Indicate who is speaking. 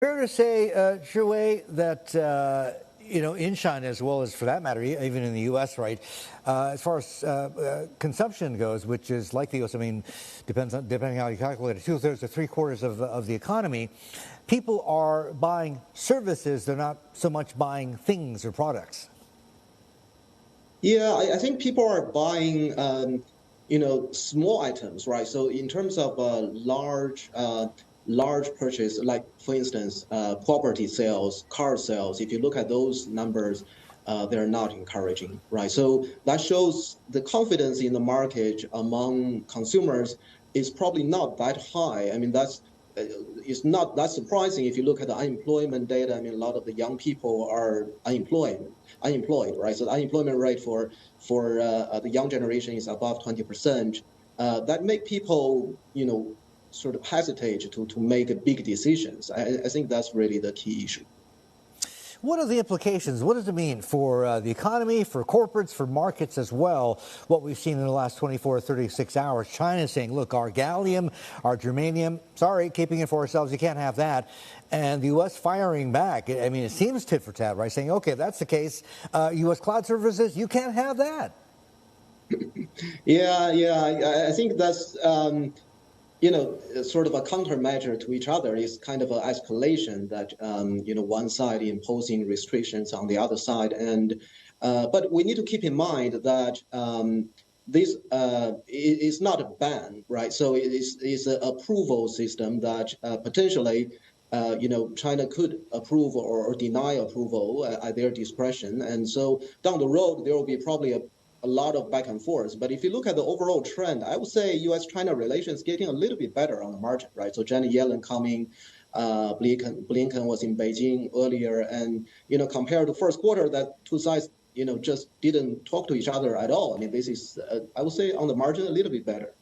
Speaker 1: Fair to say, Zhiwei, that in China as well as, for that matter, even in the U.S., right? As far as consumption goes, which is like the U.S., I mean, depending how you calculate it, 2/3 to 3/4 of the economy, people are buying services. They're not so much buying things or products.
Speaker 2: Yeah, I think people are buying, small items, right? So in terms of large purchase, like for instance, property sales, car sales, if you look at those numbers, they're not encouraging, right? So that shows the confidence in the market among consumers is probably not that high. I mean, it's not that surprising if you look at the unemployment data. I mean, a lot of the young people are unemployed, right? So the unemployment rate for the young generation is above 20%. That make people, sort of hesitate to make big decisions. I think that's really the key issue.
Speaker 1: What are the implications? What does it mean for the economy, for corporates, for markets as well? What we've seen in the last 24 or 36 hours, China saying, look, our gallium, our germanium, sorry, keeping it for ourselves, you can't have that. And the U.S. firing back. I mean, it seems tit for tat, right? Saying, okay, if that's the case, U.S. cloud services, you can't have that.
Speaker 2: Yeah, I think that's sort of a countermeasure to each other is kind of an escalation that, one side imposing restrictions on the other side. But we need to keep in mind that this is not a ban, right? So it is an approval system that potentially, China could approve or deny approval at their discretion. And so down the road, there will be probably a lot of back and forth. But if you look at the overall trend, I would say U.S.-China relations getting a little bit better on the margin, right? So Janet Yellen coming, Blinken was in Beijing earlier, and compared to first quarter, that two sides just didn't talk to each other at all. I mean, this is I would say on the margin a little bit better.